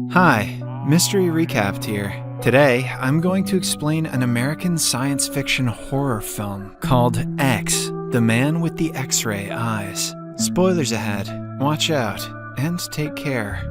Hi, Mystery Recapped here. Today, I'm going to explain an American science fiction horror film called X, The Man with the X-Ray Eyes. Spoilers ahead. Watch out, and take care.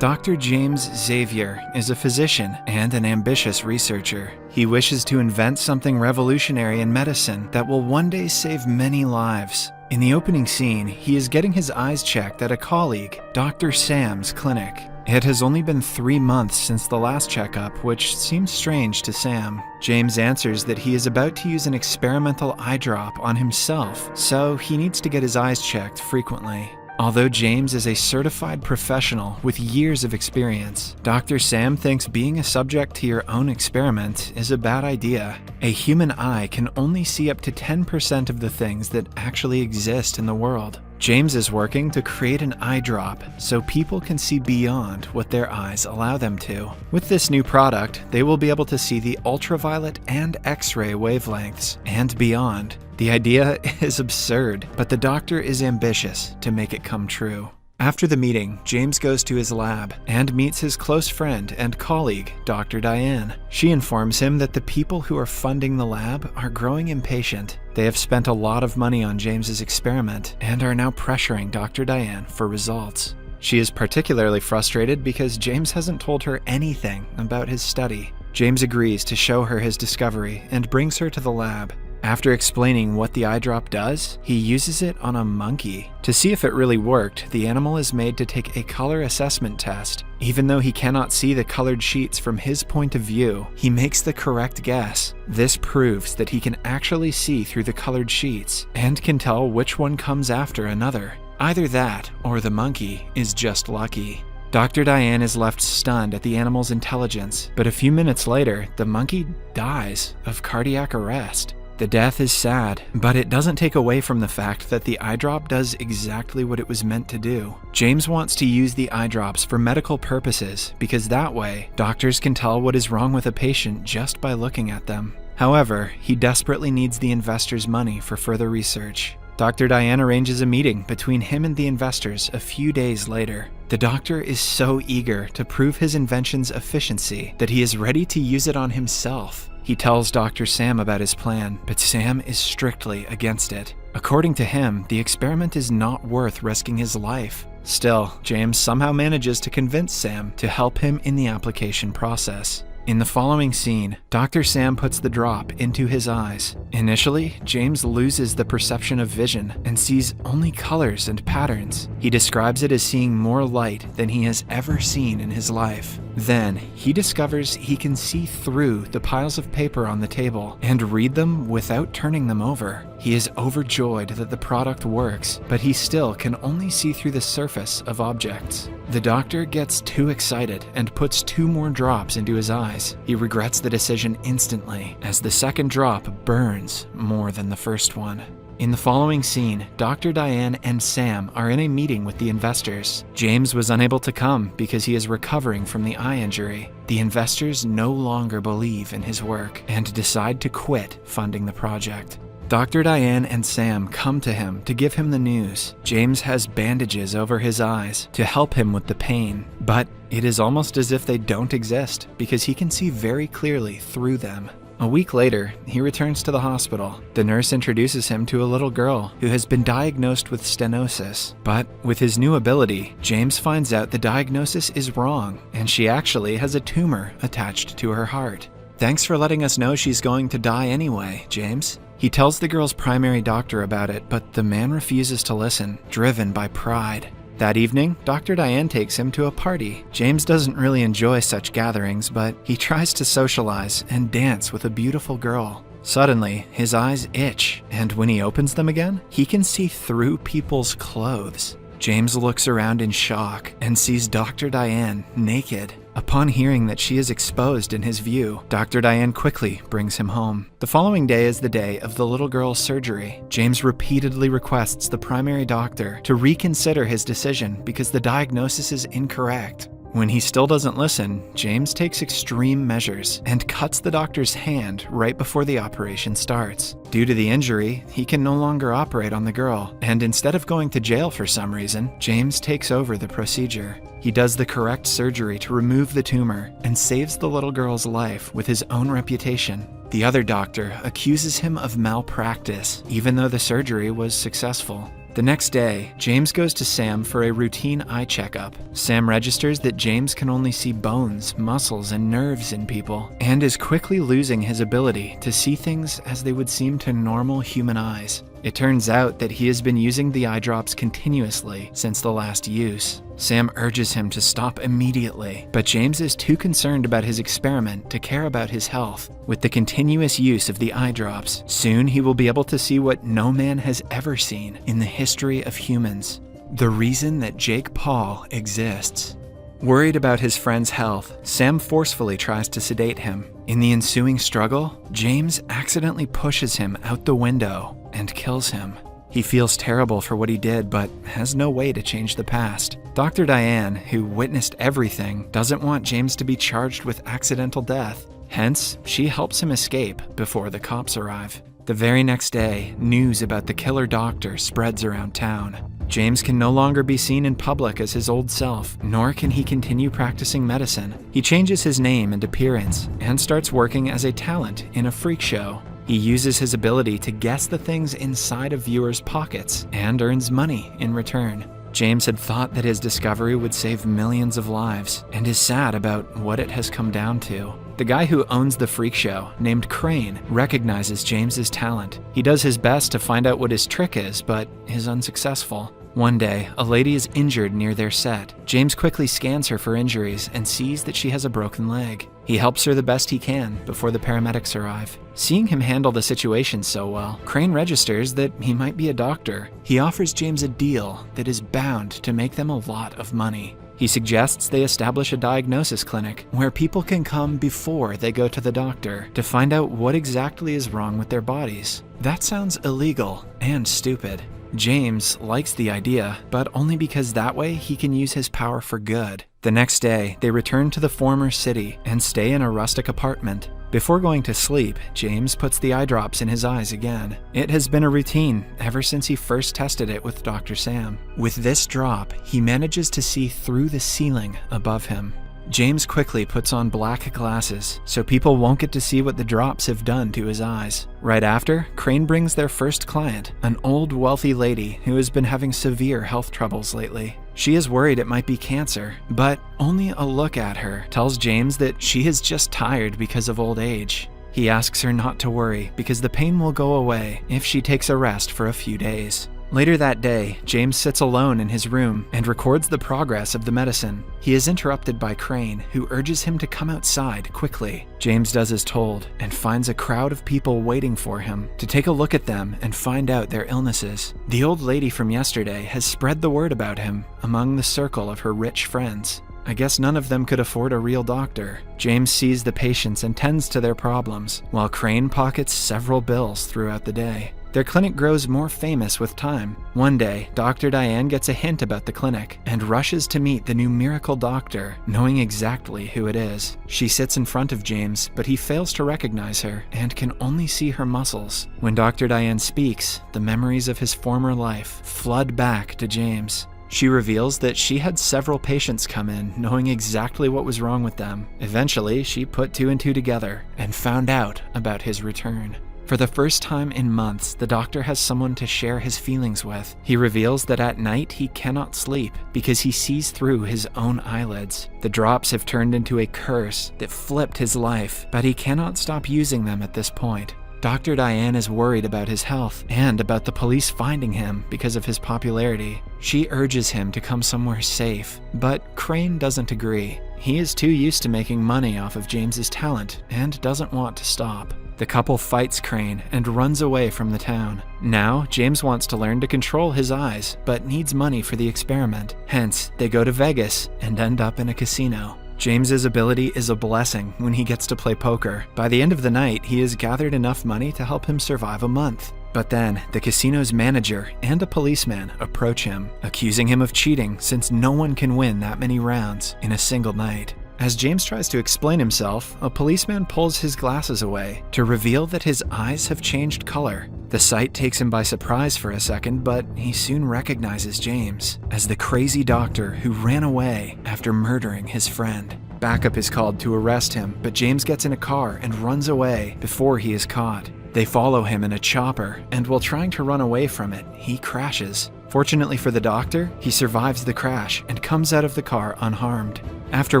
Dr. James Xavier is a physician and an ambitious researcher. He wishes to invent something revolutionary in medicine that will one day save many lives. In the opening scene, he is getting his eyes checked at a colleague, Dr. Sam's clinic. It has only been 3 months since the last checkup, which seems strange to Sam. James answers that he is about to use an experimental eye drop on himself, so he needs to get his eyes checked frequently. Although James is a certified professional with years of experience, Dr. Sam thinks being a subject to your own experiment is a bad idea. A human eye can only see up to 10% of the things that actually exist in the world. James is working to create an eye drop so people can see beyond what their eyes allow them to. With this new product, they will be able to see the ultraviolet and X-ray wavelengths and beyond. The idea is absurd, but the doctor is ambitious to make it come true. After the meeting, James goes to his lab and meets his close friend and colleague, Dr. Diane. She informs him that the people who are funding the lab are growing impatient. They have spent a lot of money on James's experiment and are now pressuring Dr. Diane for results. She is particularly frustrated because James hasn't told her anything about his study. James agrees to show her his discovery and brings her to the lab. After explaining what the eye drop does, he uses it on a monkey. To see if it really worked, the animal is made to take a color assessment test. Even though he cannot see the colored sheets from his point of view, he makes the correct guess. This proves that he can actually see through the colored sheets and can tell which one comes after another. Either that or the monkey is just lucky. Dr. Diane is left stunned at the animal's intelligence, but a few minutes later, the monkey dies of cardiac arrest. The death is sad, but it doesn't take away from the fact that the eye drop does exactly what it was meant to do. James wants to use the eye drops for medical purposes because that way, doctors can tell what is wrong with a patient just by looking at them. However, he desperately needs the investors' money for further research. Dr. Diane arranges a meeting between him and the investors a few days later. The doctor is so eager to prove his invention's efficiency that he is ready to use it on himself. He tells Dr. Sam about his plan, but Sam is strictly against it. According to him, the experiment is not worth risking his life. Still, James somehow manages to convince Sam to help him in the application process. In the following scene, Dr. Sam puts the drop into his eyes. Initially, James loses the perception of vision and sees only colors and patterns. He describes it as seeing more light than he has ever seen in his life. Then, he discovers he can see through the piles of paper on the table and read them without turning them over. He is overjoyed that the product works, but he still can only see through the surface of objects. The doctor gets too excited and puts 2 more drops into his eyes. He regrets the decision instantly, as the second drop burns more than the first one. In the following scene, Dr. Diane and Sam are in a meeting with the investors. James was unable to come because he is recovering from the eye injury. The investors no longer believe in his work and decide to quit funding the project. Dr. Diane and Sam come to him to give him the news. James has bandages over his eyes to help him with the pain, but it is almost as if they don't exist because he can see very clearly through them. A week later, he returns to the hospital. The nurse introduces him to a little girl who has been diagnosed with stenosis. But with his new ability, James finds out the diagnosis is wrong, and she actually has a tumor attached to her heart. "Thanks for letting us know she's going to die anyway, James." He tells the girl's primary doctor about it, but the man refuses to listen, driven by pride. That evening, Dr. Diane takes him to a party. James doesn't really enjoy such gatherings, but he tries to socialize and dance with a beautiful girl. Suddenly, his eyes itch, and when he opens them again, he can see through people's clothes. James looks around in shock and sees Dr. Diane naked. Upon hearing that she is exposed in his view, Dr. Diane quickly brings him home. The following day is the day of the little girl's surgery. James repeatedly requests the primary doctor to reconsider his decision because the diagnosis is incorrect. When he still doesn't listen, James takes extreme measures and cuts the doctor's hand right before the operation starts. Due to the injury, he can no longer operate on the girl, and instead of going to jail for some reason, James takes over the procedure. He does the correct surgery to remove the tumor and saves the little girl's life with his own reputation. The other doctor accuses him of malpractice, even though the surgery was successful. The next day, James goes to Sam for a routine eye checkup. Sam registers that James can only see bones, muscles, and nerves in people, and is quickly losing his ability to see things as they would seem to normal human eyes. It turns out that he has been using the eye drops continuously since the last use. Sam urges him to stop immediately, but James is too concerned about his experiment to care about his health. With the continuous use of the eye drops, soon he will be able to see what no man has ever seen in the history of humans: the reason that Jake Paul exists. Worried about his friend's health, Sam forcefully tries to sedate him. In the ensuing struggle, James accidentally pushes him out the window and kills him. He feels terrible for what he did, but has no way to change the past. Dr. Diane, who witnessed everything, doesn't want James to be charged with accidental death. Hence, she helps him escape before the cops arrive. The very next day, news about the killer doctor spreads around town. James can no longer be seen in public as his old self, nor can he continue practicing medicine. He changes his name and appearance, and starts working as a talent in a freak show. He uses his ability to guess the things inside of viewers' pockets, and earns money in return. James had thought that his discovery would save millions of lives, and is sad about what it has come down to. The guy who owns the freak show, named Crane, recognizes James's talent. He does his best to find out what his trick is, but is unsuccessful. One day, a lady is injured near their set. James quickly scans her for injuries and sees that she has a broken leg. He helps her the best he can before the paramedics arrive. Seeing him handle the situation so well, Crane registers that he might be a doctor. He offers James a deal that is bound to make them a lot of money. He suggests they establish a diagnosis clinic where people can come before they go to the doctor to find out what exactly is wrong with their bodies. That sounds illegal and stupid. James likes the idea, but only because that way he can use his power for good. The next day, they return to the former city and stay in a rustic apartment. Before going to sleep, James puts the eye drops in his eyes again. It has been a routine ever since he first tested it with Dr. Sam. With this drop, he manages to see through the ceiling above him. James quickly puts on black glasses so people won't get to see what the drops have done to his eyes. Right after, Crane brings their first client, an old wealthy lady who has been having severe health troubles lately. She is worried it might be cancer, but only a look at her tells James that she is just tired because of old age. He asks her not to worry because the pain will go away if she takes a rest for a few days. Later that day, James sits alone in his room and records the progress of the medicine. He is interrupted by Crane, who urges him to come outside quickly. James does as told and finds a crowd of people waiting for him to take a look at them and find out their illnesses. The old lady from yesterday has spread the word about him among the circle of her rich friends. I guess none of them could afford a real doctor. James sees the patients and tends to their problems, while Crane pockets several bills throughout the day. Their clinic grows more famous with time. One day, Dr. Diane gets a hint about the clinic and rushes to meet the new miracle doctor, knowing exactly who it is. She sits in front of James, but he fails to recognize her and can only see her muscles. When Dr. Diane speaks, the memories of his former life flood back to James. She reveals that she had several patients come in knowing exactly what was wrong with them. Eventually, she put two and two together and found out about his return. For the first time in months, the doctor has someone to share his feelings with. He reveals that at night he cannot sleep because he sees through his own eyelids. The drops have turned into a curse that flipped his life, but he cannot stop using them at this point. Dr. Diane is worried about his health and about the police finding him because of his popularity. She urges him to come somewhere safe, but Crane doesn't agree. He is too used to making money off of James's talent and doesn't want to stop. The couple fights Crane and runs away from the town. Now, James wants to learn to control his eyes, but needs money for the experiment. Hence, they go to Vegas and end up in a casino. James's ability is a blessing when he gets to play poker. By the end of the night, he has gathered enough money to help him survive a month. But then, the casino's manager and a policeman approach him, accusing him of cheating since no one can win that many rounds in a single night. As James tries to explain himself, a policeman pulls his glasses away to reveal that his eyes have changed color. The sight takes him by surprise for a second, but he soon recognizes James as the crazy doctor who ran away after murdering his friend. Backup is called to arrest him, but James gets in a car and runs away before he is caught. They follow him in a chopper, and while trying to run away from it, he crashes. Fortunately for the doctor, he survives the crash and comes out of the car unharmed. After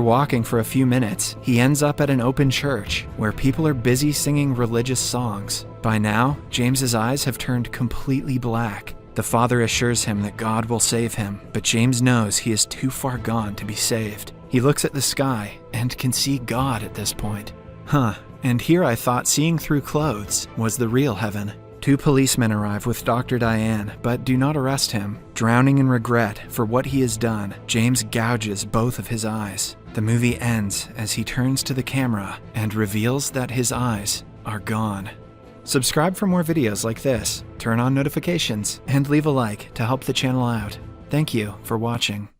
walking for a few minutes, he ends up at an open church where people are busy singing religious songs. By now, James's eyes have turned completely black. The father assures him that God will save him, but James knows he is too far gone to be saved. He looks at the sky and can see God at this point. And here I thought seeing through clothes was the real heaven. 2 policemen arrive with Dr. Diane, but do not arrest him. Drowning in regret for what he has done, James gouges both of his eyes. The movie ends as he turns to the camera and reveals that his eyes are gone. Subscribe for more videos like this, turn on notifications, and leave a like to help the channel out. Thank you for watching.